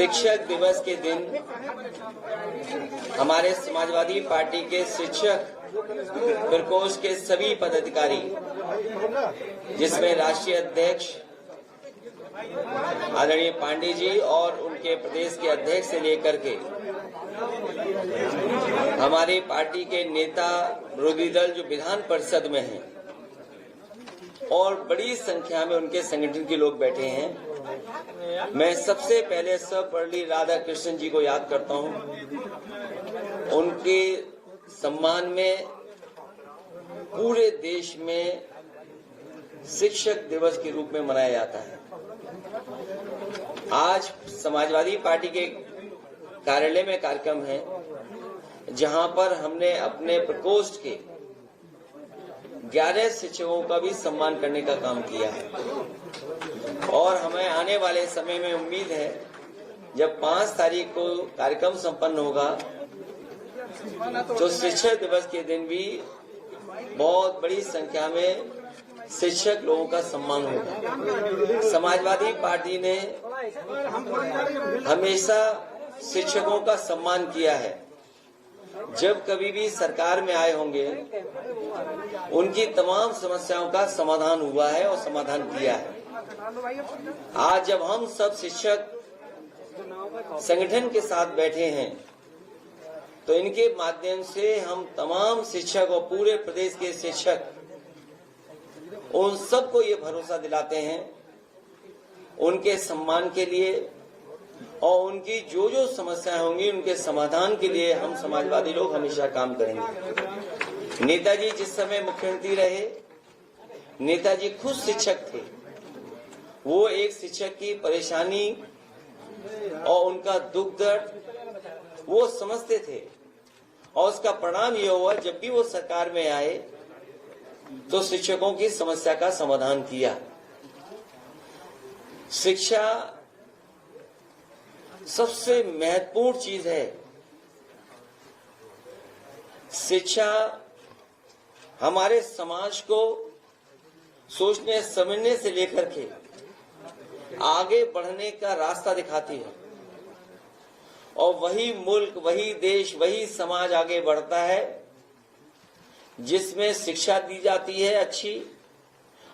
शिक्षक दिवस के दिन हमारे समाजवादी पार्टी के शिक्षक प्रकोष्ठ के सभी पदाधिकारी, जिसमें राष्ट्रीय अध्यक्ष आदरणीय पांडे जी और उनके प्रदेश के अध्यक्ष से लेकर के हमारी पार्टी के नेता विरोधी दल जो विधान परिषद में हैं और बड़ी संख्या में उनके संगठन के लोग बैठे हैं। मैं सबसे पहले सर्वपल्ली राधाकृष्णन जी को याद करता हूं। उनके सम्मान में पूरे देश में शिक्षक दिवस के रूप में मनाया जाता है। आज समाजवादी पार्टी के कार्यालय में कार्यक्रम है, जहां पर हमने अपने प्रकोष्ठ के 11 शिक्षकों का भी सम्मान करने का काम किया है और हमें आने वाले समय में उम्मीद है जब 5 तारीख को कार्यक्रम संपन्न होगा तो शिक्षक दिवस के दिन भी बहुत बड़ी संख्या में शिक्षक लोगों का सम्मान होगा। समाजवादी पार्टी ने हमेशा शिक्षकों का सम्मान किया है। जब कभी भी सरकार में आए होंगे उनकी तमाम समस्याओं का समाधान हुआ है और समाधान किया है। आज जब हम सब शिक्षक संगठन के साथ बैठे हैं तो इनके माध्यम से हम तमाम शिक्षक और पूरे प्रदेश के शिक्षक उन सबको ये भरोसा दिलाते हैं उनके सम्मान के लिए और उनकी जो जो समस्याएं होंगी उनके समाधान के लिए हम समाजवादी लोग हमेशा काम करेंगे। नेताजी जिस समय मुख्यमंत्री रहे, नेताजी खुद शिक्षक थे। वो एक शिक्षक की परेशानी और उनका दुख दर्द वो समझते थे और उसका परिणाम ये हुआ जब भी वो सरकार में आए तो शिक्षकों की समस्या का समाधान किया। शिक्षा सबसे महत्वपूर्ण चीज है। शिक्षा हमारे समाज को सोचने समझने से लेकर के आगे बढ़ने का रास्ता दिखाती है और वही मुल्क, वही देश, वही समाज आगे बढ़ता है जिसमें शिक्षा दी जाती है अच्छी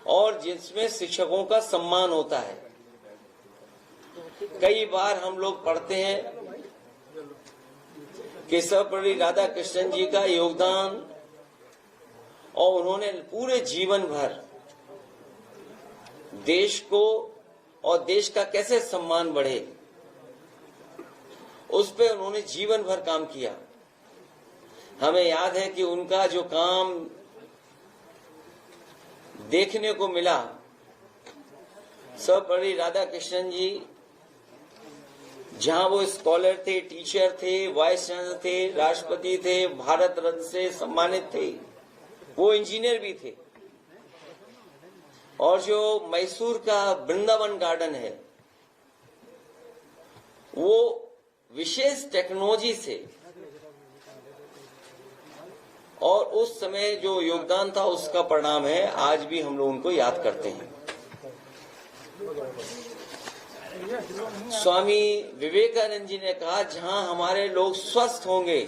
और जिसमें शिक्षकों का सम्मान होता है। कई बार हम लोग पढ़ते हैं कि सर्वपल्ली राधाकृष्णन जी का योगदान और उन्होंने पूरे जीवन भर देश को और देश का कैसे सम्मान बढ़े उस पे उन्होंने जीवन भर काम किया। हमें याद है कि उनका जो काम देखने को मिला, सर्वपल्ली राधाकृष्णन जी जहां वो स्कॉलर थे, टीचर थे, वाइस चांसलर थे, राष्ट्रपति थे, भारत रत्न से सम्मानित थे, वो इंजीनियर भी थे। और जो मैसूर का वृंदावन गार्डन है वो विशेष टेक्नोलॉजी से और उस समय जो योगदान था उसका परिणाम है आज भी हम लोग उनको याद करते हैं। स्वामी विवेकानंद जी ने कहा जहां हमारे लोग स्वस्थ होंगे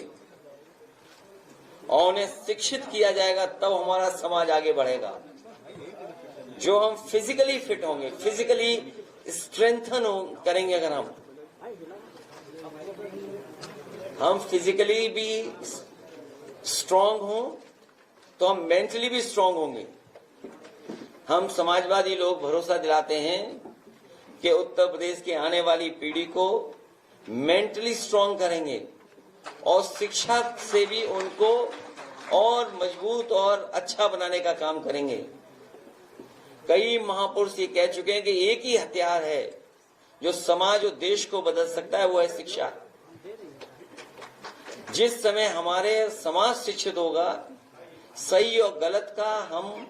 और उन्हें शिक्षित किया जाएगा तब हमारा समाज आगे बढ़ेगा। जो हम फिजिकली फिट होंगे, फिजिकली स्ट्रेंथन करेंगे, अगर हम फिजिकली भी स्ट्रांग हो तो हम मेंटली भी स्ट्रांग होंगे। हम समाजवादी लोग भरोसा दिलाते हैं कि उत्तर प्रदेश की आने वाली पीढ़ी को मेंटली स्ट्रांग करेंगे और शिक्षा से भी उनको और मजबूत और अच्छा बनाने का काम करेंगे। कई महापुरुष ये कह चुके हैं कि एक ही हथियार है जो समाज और देश को बदल सकता है, वो है शिक्षा। जिस समय हमारे समाज शिक्षित होगा, सही और गलत का हम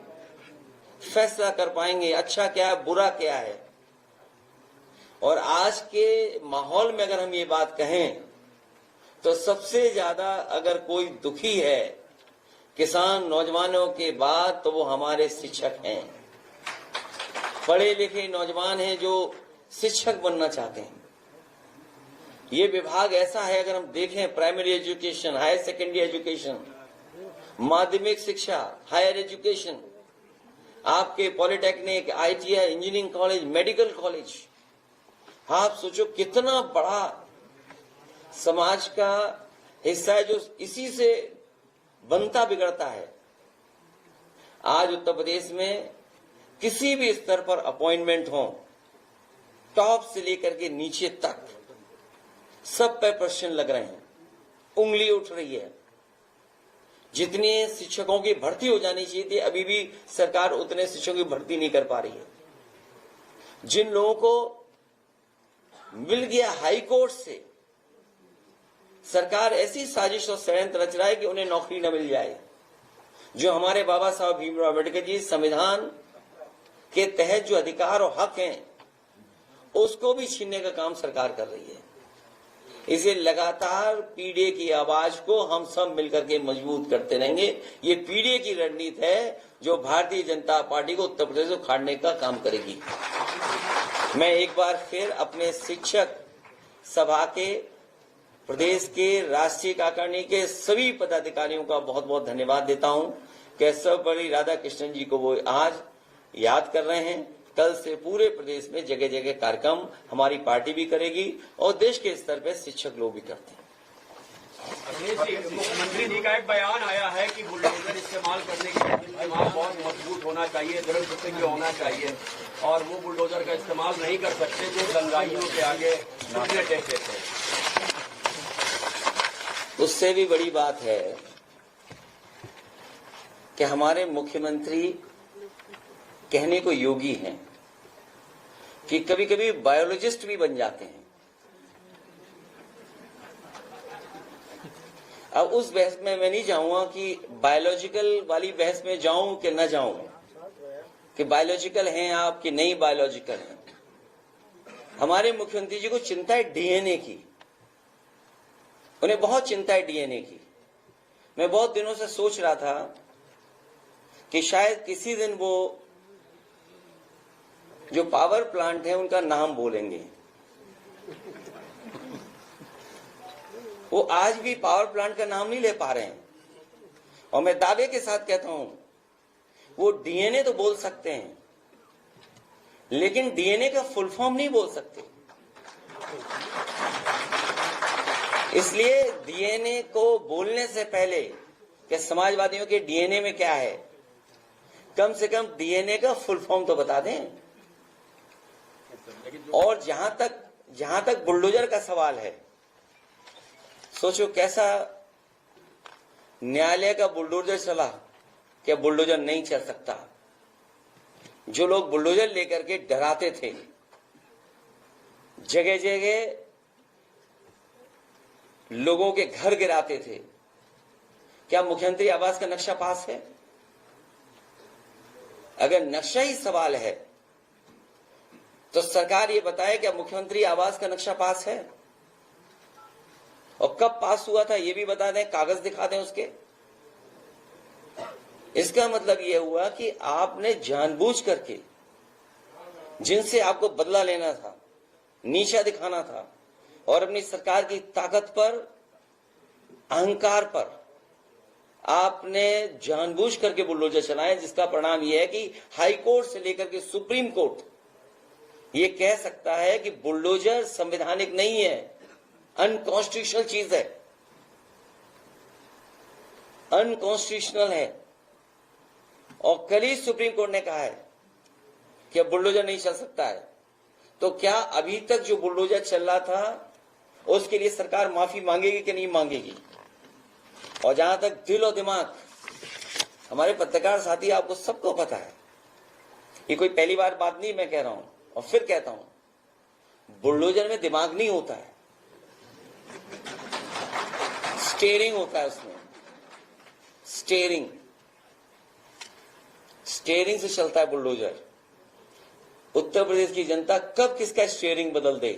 फैसला कर पाएंगे, अच्छा क्या है, बुरा क्या है। और आज के माहौल में अगर हम ये बात कहें तो सबसे ज्यादा अगर कोई दुखी है किसान नौजवानों के बाद तो वो हमारे शिक्षक हैं। पढ़े लिखे नौजवान हैं जो शिक्षक बनना चाहते हैं। ये विभाग ऐसा है, अगर हम देखें primary education, higher secondary education, माध्यमिक शिक्षा, हायर एजुकेशन, आपके polytechnic, ITI, engineering college, medical college, आप सोचो कितना बड़ा समाज का हिस्सा है जो इसी से बनता बिगड़ता है। आज उत्तर प्रदेश में किसी भी स्तर पर अपॉइंटमेंट हो, टॉप से लेकर के नीचे तक सब पे प्रश्न लग रहे हैं, उंगली उठ रही है। जितने शिक्षकों की भर्ती हो जानी चाहिए थी, अभी भी सरकार उतने शिक्षकों की भर्ती नहीं कर पा रही है। जिन लोगों को मिल गया हाई कोर्ट से, सरकार ऐसी साजिश और षड्यंत्र रच रहा है कि उन्हें नौकरी न मिल जाए। जो हमारे बाबा साहब भीमराव अम्बेडकर जी संविधान के तहत जो अधिकार और हक हैं, उसको भी छीनने का काम सरकार कर रही है। इसे लगातार पीडीए की आवाज को हम सब मिलकर के मजबूत करते रहेंगे। ये पीडीए की रणनीति है जो भारतीय जनता पार्टी को उत्तर प्रदेश से उखाड़ने का काम करेगी। मैं एक बार फिर अपने शिक्षक सभा के प्रदेश के राष्ट्रीय कार्यकारिणी के सभी पदाधिकारियों का बहुत बहुत धन्यवाद देता हूं कि सर्वपल्ली राधाकृष्णन जी को वो आज याद कर रहे हैं। कल से पूरे प्रदेश में जगह जगह कार्यक्रम हमारी पार्टी भी करेगी और देश के स्तर पर शिक्षक लोग भी करते हैं। मुख्यमंत्री जी का एक बयान आया है कि बुलडोजर इस्तेमाल करने के लिए बहुत मजबूत होना चाहिए, दृढ़ प्रतिज्ञ होना चाहिए, और वो बुलडोजर का इस्तेमाल नहीं कर सकते जो दंगाइयों के आगे घुटने टेकते थे। उससे भी बड़ी बात है कि हमारे मुख्यमंत्री कहने को योगी हैं कि कभी कभी बायोलॉजिस्ट भी बन जाते हैं। अब उस बहस में मैं नहीं जाऊंगा कि बायोलॉजिकल वाली बहस में जाऊं कि न जाऊं, कि बायोलॉजिकल हैं आप कि नहीं बायोलॉजिकल हैं। हमारे मुख्यमंत्री जी को चिंता है डीएनए की, उन्हें बहुत चिंता है डीएनए की। मैं बहुत दिनों से सोच रहा था कि शायद किसी दिन वो जो पावर प्लांट है उनका नाम बोलेंगे। वो आज भी पावर प्लांट का नाम नहीं ले पा रहे हैं, और मैं दावे के साथ कहता हूं वो डीएनए तो बोल सकते हैं, लेकिन डीएनए का फुल फॉर्म नहीं बोल सकते। इसलिए डीएनए को बोलने से पहले कि समाजवादियों के डीएनए में क्या है, कम से कम डीएनए का फुल फॉर्म तो बता दें। और जहां तक बुलडोजर का सवाल है, सोचो कैसा न्यायालय का बुलडोजर चला, क्या बुलडोजर नहीं चल सकता। जो लोग बुलडोजर लेकर के डराते थे, जगह जगह लोगों के घर गिराते थे, क्या मुख्यमंत्री आवास का नक्शा पास है? अगर नक्शा ही सवाल है तो सरकार ये बताए क्या मुख्यमंत्री आवास का नक्शा पास है, और कब पास हुआ था ये भी बता दें, कागज दिखा दें उसके। इसका मतलब यह हुआ कि आपने जानबूझ करके जिनसे आपको बदला लेना था, नीचा दिखाना था, और अपनी सरकार की ताकत पर, अहंकार पर आपने जानबूझ करके बुलडोजर चलाए, जिसका परिणाम यह है कि हाई कोर्ट से लेकर के सुप्रीम कोर्ट ये कह सकता है कि बुलडोजर संवैधानिक नहीं है, अनकॉन्स्टिट्यूशनल चीज है, अनकॉन्स्टिट्यूशनल है। और कल ही सुप्रीम कोर्ट ने कहा है कि अब बुलडोजर नहीं चल सकता है। तो क्या अभी तक जो बुलडोजर चल रहा था उसके लिए सरकार माफी मांगेगी कि नहीं मांगेगी? और जहां तक दिल और दिमाग, हमारे पत्रकार साथी आपको सबको पता है, ये कोई पहली बार बात नहीं मैं कह रहा हूं, और फिर कहता हूं, बुलडोजर में दिमाग नहीं होता है, स्टीयरिंग होता है उसमें। स्टीयरिंग से चलता है बुलडोजर। उत्तर प्रदेश की जनता कब किसका स्टीयरिंग बदल दे,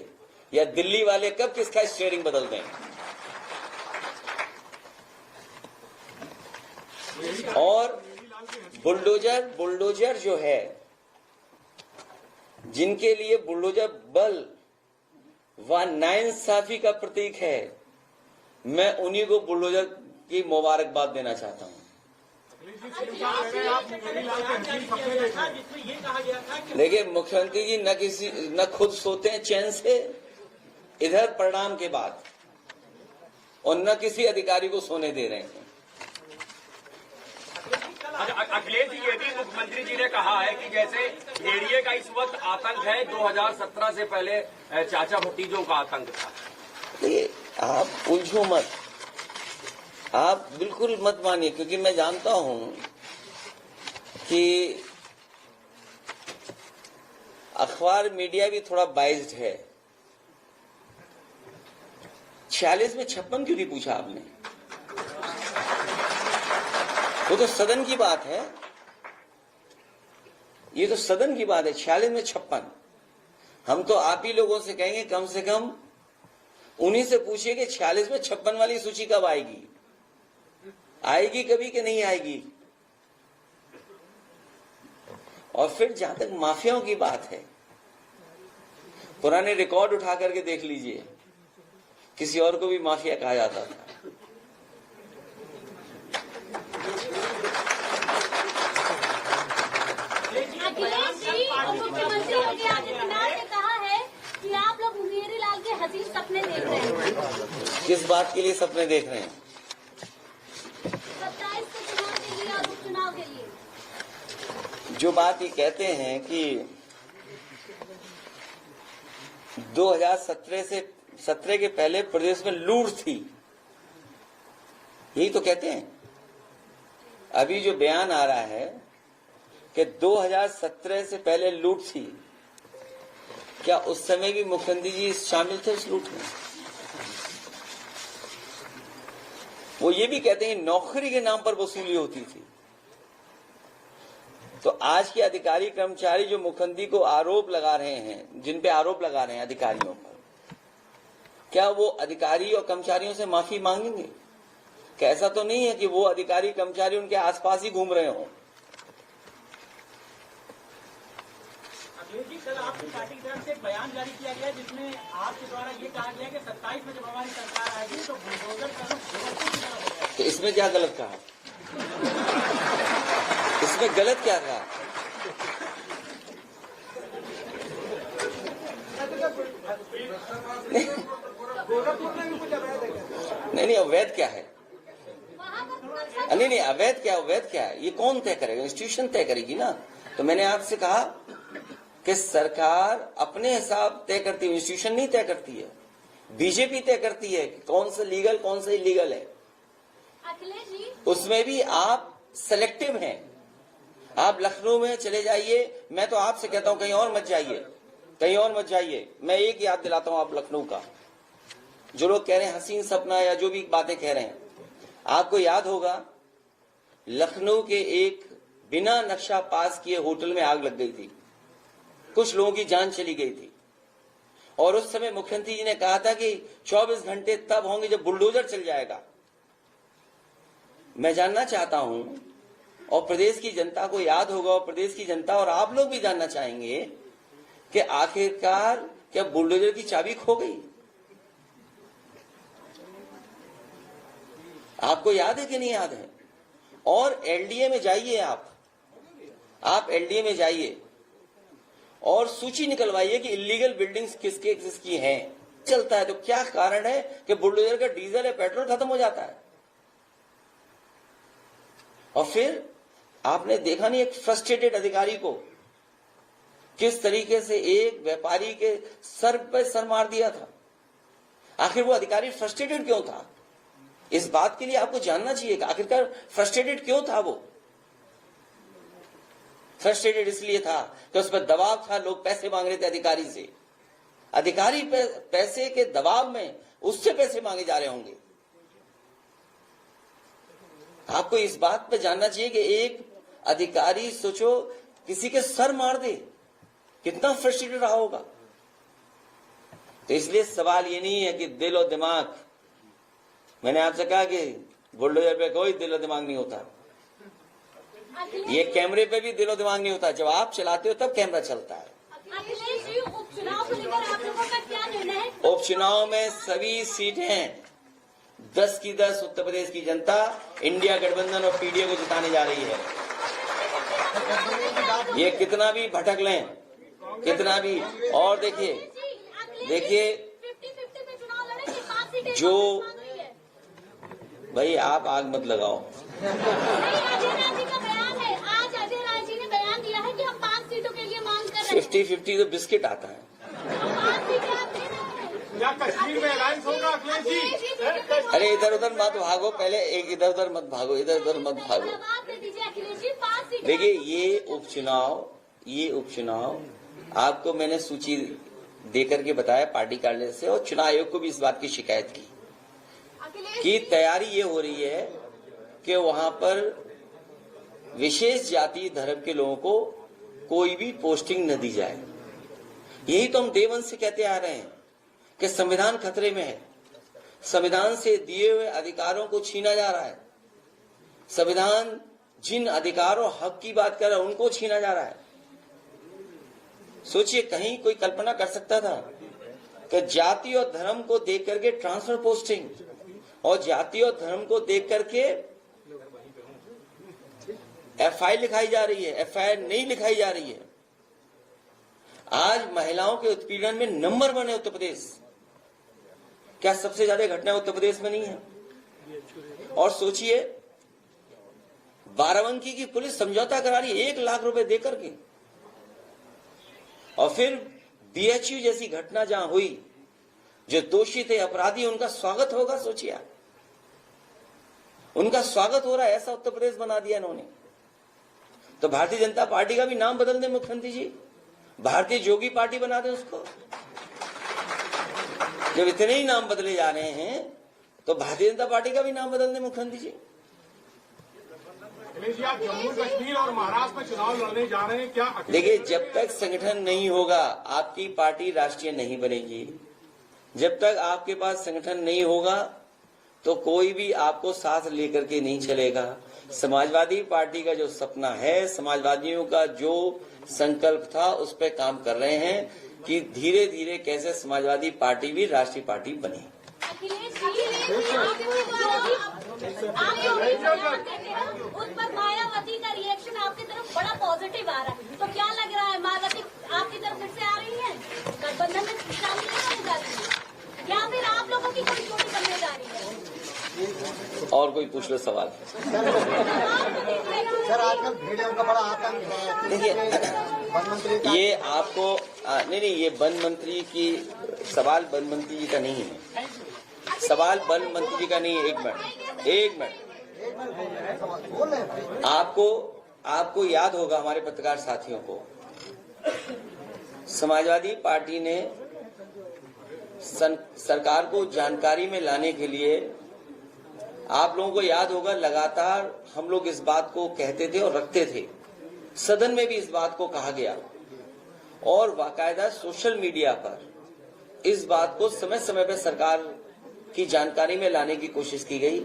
या दिल्ली वाले कब किसका स्टीयरिंग बदल दें। और बुलडोजर जो है, जिनके लिए बुलडोजर बल वह नाइंसाफी का प्रतीक है। मैं उन्हीं को बुलडोजर की मुबारकबाद देना चाहता हूं। देखिए, मुख्यमंत्री जी न खुद सोते हैं चैन से इधर परिणाम के बाद, और न किसी अधिकारी को सोने दे रहे हैं। अखिलेश जी, ये भी मुख्यमंत्री जी ने कहा है कि जैसे एडीए का इस वक्त आतंक है, 2017 से पहले चाचा भतीजों का आतंक था। ये आप उलझो मत, आप बिल्कुल मत मानिए, क्योंकि मैं जानता हूं कि अखबार मीडिया भी थोड़ा बाइज्ड है। 46 में 56 क्यों नहीं पूछा आपने? वो तो सदन की बात है, ये तो सदन की बात है। 46 में 56, हम तो आप ही लोगों से कहेंगे कम से कम उन्हीं से पूछिए कि 46 में 56 वाली सूची कब आएगी, आएगी कभी कि नहीं आएगी। और फिर जहां तक माफियाओं की बात है, पुराने रिकॉर्ड उठा करके देख लीजिए, किसी और को भी माफिया कहा जाता था। मुख्यमंत्री योगी आदित्यनाथ ने कहा है कि आप लोग मुंगेरी लाल के हसीन सपने देख रहे हैं। किस बात के लिए सपने देख रहे हैं? 27 के चुनाव के लिए और उपचुनाव के लिए। जो बात ये कहते हैं कि 2017 के पहले प्रदेश में लूट थी, यही तो कहते हैं। अभी जो बयान आ रहा है कि 2017 से पहले लूट थी, क्या उस समय भी मुख्यमंत्री जी शामिल थे उस लूट में? वो ये भी कहते हैं नौकरी के नाम पर वसूली होती थी। तो आज के अधिकारी कर्मचारी जो मुख्यमंत्री को आरोप लगा रहे हैं, जिन पे आरोप लगा रहे हैं अधिकारियों पर, क्या वो अधिकारी और कर्मचारियों से माफी मांगेंगे? क्या ऐसा तो नहीं है कि वो अधिकारी कर्मचारी उनके आसपास ही घूम रहे हों? कल आपकी पार्टी की तरफ से एक बयान जारी किया गया जिसमें आपके द्वारा ये कहा गया कि 27 में जब हमारी सरकार आएगी तो बुलडोजर का। तो इसमें क्या गलत कहा? इसमें गलत क्या कहा? नहीं, अवैध क्या है? नहीं, अवैध क्या, अवैध क्या है? ये कौन तय करेगा? इंस्टीट्यूशन तय करेगी ना। तो मैंने आपसे कहा कि सरकार अपने हिसाब तय करती है, इंस्टीट्यूशन नहीं तय करती है। बीजेपी तय करती है कि कौन सा लीगल कौन सा इलीगल है। अखिलेश जी, उसमें भी आप सेलेक्टिव हैं। आप लखनऊ में चले जाइए, मैं तो आपसे कहता हूं कहीं और मत जाइए, कहीं और मत जाइए। मैं एक याद दिलाता हूं आप लखनऊ का, जो लोग कह रहे हैं हसीन सपना या जो भी बातें कह रहे हैं, आपको याद होगा लखनऊ के एक बिना नक्शा पास किए होटल में आग लग गई थी, कुछ लोगों की जान चली गई थी। और उस समय मुख्यमंत्री जी ने कहा था कि 24 घंटे तब होंगे जब बुलडोजर चल जाएगा। मैं जानना चाहता हूं, और प्रदेश की जनता को याद होगा, और प्रदेश की जनता और आप लोग भी जानना चाहेंगे कि आखिरकार क्या बुलडोजर की चाबी खो गई? आपको याद है कि नहीं याद है? और एलडीए में जाइए, आप एलडीए में जाइए और सूची निकलवाइए कि इलीगल बिल्डिंग्स किसके किसकी हैं। चलता है तो क्या कारण है कि बुलडोजर का डीजल या पेट्रोल खत्म हो जाता है? और फिर आपने देखा नहीं एक फ्रस्ट्रेटेड अधिकारी को किस तरीके से एक व्यापारी के सर पर सर मार दिया था। आखिर वो अधिकारी फ्रस्ट्रेटेड क्यों था? इस बात के लिए आपको जानना चाहिए कि आखिरकार फ्रस्ट्रेटेड क्यों था वो। फ्रस्ट्रेटेड इसलिए था कि उस पर दबाव था, लोग पैसे मांग रहे थे अधिकारी से। अधिकारी पैसे के दबाव में उससे पैसे मांगे जा रहे होंगे। आपको इस बात पे जानना चाहिए कि एक अधिकारी सोचो किसी के सर मार दे, कितना फ्रस्ट्रेटेड रहा होगा। तो इसलिए सवाल ये नहीं है कि दिल और दिमाग, मैंने आपसे कहा कि बुलडोजर पे कोई दिल और दिमाग नहीं होता, ये कैमरे पे भी दिल और दिमाग नहीं होता। जब आप चलाते हो तब कैमरा चलता है। अखिलेश जी, उपचुनाव को लेकर आप लोगों का क्या निर्णय है। उपचुनाव में सभी सीटें 10 की 10 उत्तर प्रदेश की जनता इंडिया गठबंधन और पीडीए को जिताने जा रही है। ये कितना भी भटक लें, कितना भी, और देखिए 50-50 में चुनाव लड़ेंगे, 5 सीटें जो कांग्रेस मांग रही है। भाई आप आग मत लगाओ। नहीं, अजय राय जी का बयान है, आज अजय राय जी ने बयान दिया है कि हम 5 सीटों के लिए मांग कर रहे हैं। 50-50 तो बिस्किट आता है। 5 सीटें आप दे रहे हैं। क्या कश्मीर में अलायंस होगा अखिलेश जी? अरे इधर उधर मत भागो, पहले एक इधर उधर मत भागो, इधर उधर मत भागो। जवाब दे दीजिए अखिलेश जी, 5 सीटें। देखिए ये उपचुनाव आपको मैंने सूची देकर के बताया पार्टी कार्यालय से, और चुनाव आयोग को भी इस बात की शिकायत की कि तैयारी ये हो रही है कि वहां पर विशेष जाति धर्म के लोगों को कोई भी पोस्टिंग न दी जाए। यही तो हम डे वन से कहते आ रहे हैं कि संविधान खतरे में है, संविधान से दिए हुए अधिकारों को छीना जा रहा है, संविधान जिन अधिकारों हक की बात कर रहा है उनको छीना जा रहा है। सोचिए, कहीं कोई कल्पना कर सकता था कि जाति और धर्म को देख करके ट्रांसफर पोस्टिंग और जाति और धर्म को देख करके एफआईआर लिखाई जा रही है, एफआईआर नहीं लिखाई जा रही है। आज महिलाओं के उत्पीड़न में नंबर 1 है उत्तर प्रदेश। क्या सबसे ज्यादा घटनाएं उत्तर प्रदेश में नहीं है? और सोचिए, बाराबंकी की पुलिस समझौता करा रही है 1 लाख रुपए देकर के, और फिर बीएचयू जैसी घटना जहां हुई, जो दोषी थे, अपराधी, उनका स्वागत होगा। सोचिए आप, उनका स्वागत हो रहा है, ऐसा उत्तर प्रदेश बना दिया इन्होंने। तो भारतीय जनता पार्टी का भी नाम बदल दें मुख्यमंत्री जी, भारतीय जोगी पार्टी बना दें उसको। जब इतने ही नाम बदले जा रहे हैं तो भारतीय जनता पार्टी का भी नाम बदल दें मुख्यमंत्री जी। अखिलेश जी, आप जम्मू कश्मीर और महाराष्ट्र में चुनाव लड़ने जा रहे हैं, क्या? देखिए, जब तक संगठन नहीं होगा आपकी पार्टी राष्ट्रीय नहीं बनेगी। जब तक आपके पास संगठन नहीं होगा तो कोई भी आपको साथ लेकर के नहीं चलेगा। समाजवादी पार्टी का जो सपना है, समाजवादियों का जो संकल्प था, उस पर काम कर रहे हैं कि धीरे धीरे कैसे समाजवादी पार्टी भी राष्ट्रीय पार्टी बने। अखिलेश जी, उस पर मायावती का रिएक्शन आपकी तरफ बड़ा पॉजिटिव आ रहा है, तो क्या लग रहा है, मायावती आपकी तरफ फिर से आ रही है, गठबंधन में शामिल नहीं जा रही है, या फिर आप लोगों की कोई चोटी करने जा रही है? और कोई पूछ लो सवाल। सर, आजकल भीड़ों का बड़ा आतंक है। देखिए, वन मंत्री का ये आपको नहीं, ये वन मंत्री की सवाल वन मंत्री जी का नहीं है, सवाल वन मंत्री जी का नहीं है। एक मिनट बोल रहे हैं भाई। आपको याद होगा, हमारे पत्रकार साथियों को, समाजवादी पार्टी ने सरकार को जानकारी में लाने के लिए, आप लोगों को याद होगा, लगातार हम लोग इस बात को कहते थे और रखते थे, सदन में भी इस बात को कहा गया, और बाकायदा सोशल मीडिया पर इस बात को समय समय पर सरकार की जानकारी में लाने की कोशिश की गई,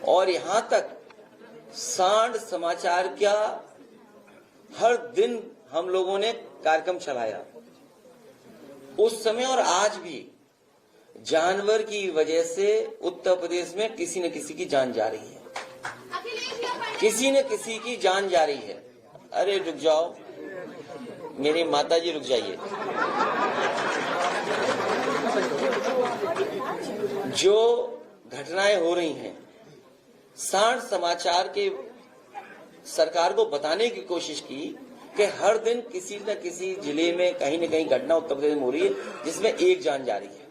और यहां तक सांड समाचार का हर दिन हम लोगों ने कार्यक्रम चलाया। उस समय और आज भी जानवर की वजह से उत्तर प्रदेश में किसी न किसी की जान जा रही है, किसी न किसी की जान जा रही है। अरे रुक जाओ मेरी माता जी, रुक जाइए। जो घटनाएं हो रही हैं, सांड समाचार के सरकार को बताने की कोशिश की कि हर दिन किसी न किसी जिले में कहीं न कहीं घटना उत्तर प्रदेश में हो रही है जिसमें एक जान जा रही है।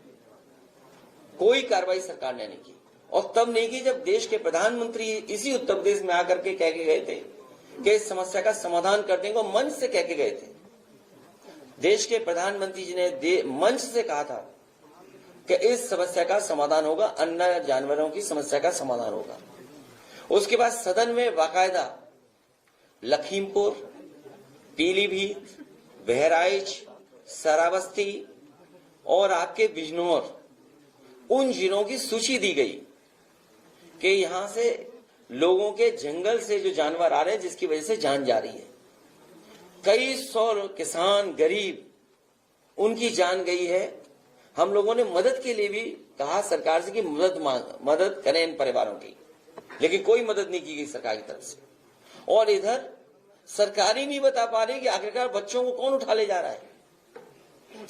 कोई कार्रवाई सरकार ने नहीं की, और तब नहीं की जब देश के प्रधानमंत्री इसी उत्तर प्रदेश में आकर के कह के गए थे कि इस समस्या का समाधान कर देंगे, मंच से कह के गए थे। देश के प्रधानमंत्री जी ने मंच से कहा था कि इस समस्या का समाधान होगा, अन्य जानवरों की समस्या का समाधान होगा। उसके बाद सदन में बाकायदा लखीमपुर, पीलीभीत, बहराइच, श्रावस्ती और आपके बिजनौर, उन जिलों की सूची दी गई कि यहां से लोगों के जंगल से जो जानवर आ रहे हैं जिसकी वजह से जान जा रही है। कई 100 किसान, गरीब, उनकी जान गई है। हम लोगों ने मदद के लिए भी कहा सरकार से कि मदद करें इन परिवारों की, लेकिन कोई मदद नहीं की गई सरकार की तरफ से। और इधर सरकार ही नहीं बता पा रही कि आखिरकार बच्चों को कौन उठा ले जा रहा है।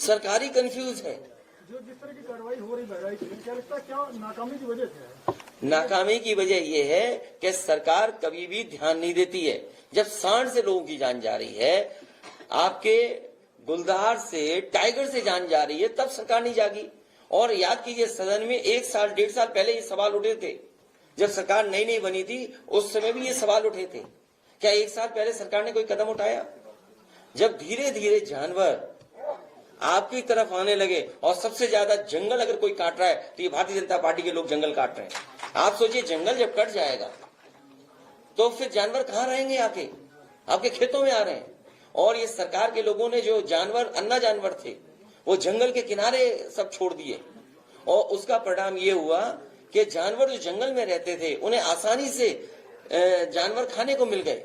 सरकारी कंफ्यूज है। जो जिस तरह की कार्रवाई हो रही महंगाई की, क्या लगता है क्या नाकामी की वजह से है? नाकामी की वजह यह है कि सरकार कभी भी ध्यान नहीं देती है। जब 60 से लोगों की जान जा रही है, आपके गुलदार से, टाइगर से जान जा रही है, तब सरकार नहीं जागी। और याद कीजिए, सदन में 1 साल 1.5 साल पहले ये सवाल उठे थे। जब सरकार नई नई बनी थी उस समय भी ये सवाल उठे थे। क्या 1 साल पहले सरकार ने कोई कदम उठाया? जब धीरे धीरे जानवर आपकी तरफ आने लगे और सबसे ज्यादा जंगल अगर कोई काट रहा है तो ये भारतीय जनता पार्टी के लोग जंगल काट रहे हैं। आप सोचिए, जंगल जब कट जाएगा तो फिर जानवर कहां रहेंगे? आके आपके खेतों में आ रहे हैं। और ये सरकार के लोगों ने जो जानवर, अन्ना जानवर थे, वो जंगल के किनारे सब छोड़ दिए। और उसका परिणाम ये हुआ कि जानवर जो जंगल में रहते थे उन्हें आसानी से जानवर खाने को मिल गए,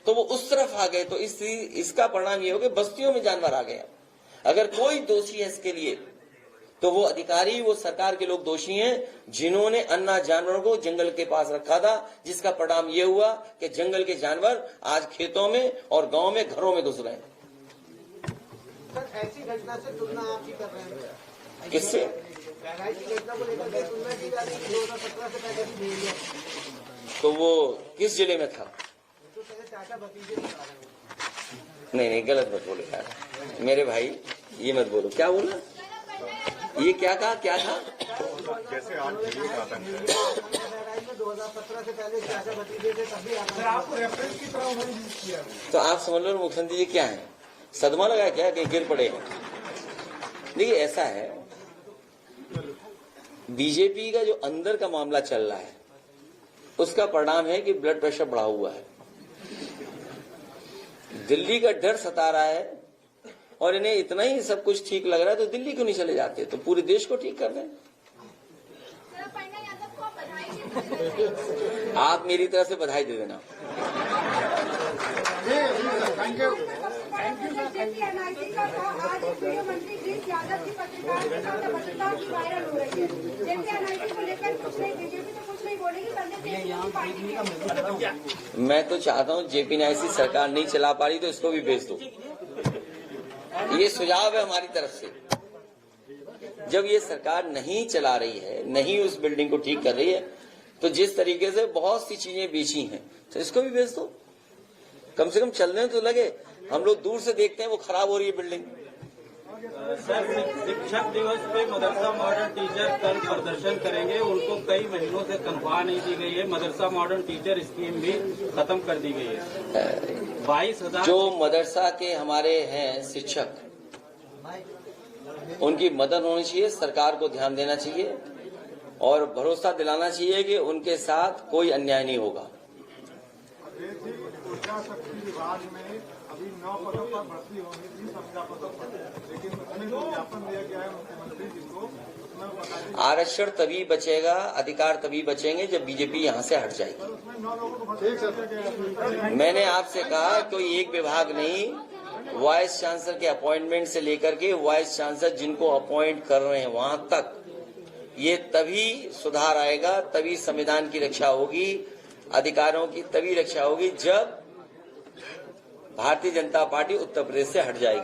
तो वो उस तरफ आ गए। तो इसका परिणाम ये हो गया बस्तियों में जानवर आ गया। अगर कोई दोषी है इसके लिए तो वो अधिकारी, वो सरकार के लोग दोषी हैं, जिन्होंने अन्ना जानवरों को जंगल के पास रखा था, जिसका परिणाम ये हुआ कि जंगल के जानवर आज खेतों में और गांव में, घरों में घुस रहे हैं। सर, ऐसी घटना से तुलना आप ही कर रहे हैं? किससे? महंगाई की घटना को लेकर तुलना की जा रही है 2017 से पहले भी भेजिए। तो वो किस जिले में था? तो पहले चाचा भतीजे बता रहे हैं। नहीं, गलत मत बोले यार मेरे भाई, ये मत बोलो। क्या बोला? ये क्या कहा? क्या था? कैसे आप महंगाई में 2017 से पहले चाचा भतीजे थे, तभी आपको रेफरेंस की तरह उन्होंने यूज किया? तो आप समझ लो मुख्यमंत्री जी क्या है, सदमा लगा क्या कहीं गिर पड़े हैं? देखिए, ऐसा है, बीजेपी का जो अंदर का मामला चल रहा है उसका परिणाम है कि ब्लड प्रेशर बढ़ा हुआ है। दिल्ली का डर सता रहा है और इन्हें इतना ही सब कुछ ठीक लग रहा है तो दिल्ली क्यों नहीं चले जाते? तो पूरे देश को ठीक कर दें। आप मेरी तरफ से बधाई दे देना। एनआईसी का था आज वीडियो मंत्री गिरीश यादव की पत्रकार के साथ पत्रकार की वायरल हो रही है। जैसे एनआईसी को लेकर कुछ नहीं, बीजेपी तो कुछ नहीं बोलेगी, मैं तो चाहता हूं जेपीएनआईसी सरकार नहीं चला पा रही तो इसको भी भेज दो। ये सुझाव है हमारी तरफ से। जब ये सरकार नहीं चला रही है, नहीं उस बिल्डिंग को ठीक कर रही है, तो जिस तरीके से बहुत सी चीजें बेची हैं तो इसको भी भेज दो। कम से कम चलने तो लगे। हम लोग दूर से देखते हैं वो खराब हो रही है बिल्डिंग। सर, शिक्षक दिवस पे मदरसा मॉडर्न टीचर कल प्रदर्शन करेंगे। उनको कई महीनों से तनख्वाह नहीं दी गई है। मदरसा मॉडर्न टीचर स्कीम भी खत्म कर दी गई है। 22,000 जो मदरसा के हमारे हैं शिक्षक, उनकी मदद होनी चाहिए, सरकार को ध्यान देना चाहिए और भरोसा दिलाना चाहिए कि उनके साथ कोई अन्याय नहीं होगा। ऊर्जा शक्ति विभाग में अभी 9 पदों पर भर्ती होनी थी, 15 पदों पर, लेकिन उसमें जो ज्ञापन दिया गया है मुख्यमंत्री जी को, उसमें बताइए आरक्षण तभी बचेगा, अधिकार तभी बचेंगे जब बीजेपी यहाँ से हट जाएगी। उसमें 9 लोगों को भर्ती। मैंने आपसे कहा कोई एक विभाग नहीं, वाइस चांसलर के अपॉइंटमेंट से लेकर के वाइस चांसलर जिनको अपॉइंट कर रहे हैं वहां तक, ये तभी सुधार आएगा, तभी संविधान की रक्षा होगी, अधिकारों की तभी रक्षा होगी जब भारतीय जनता पार्टी उत्तर प्रदेश से हट जाएगी।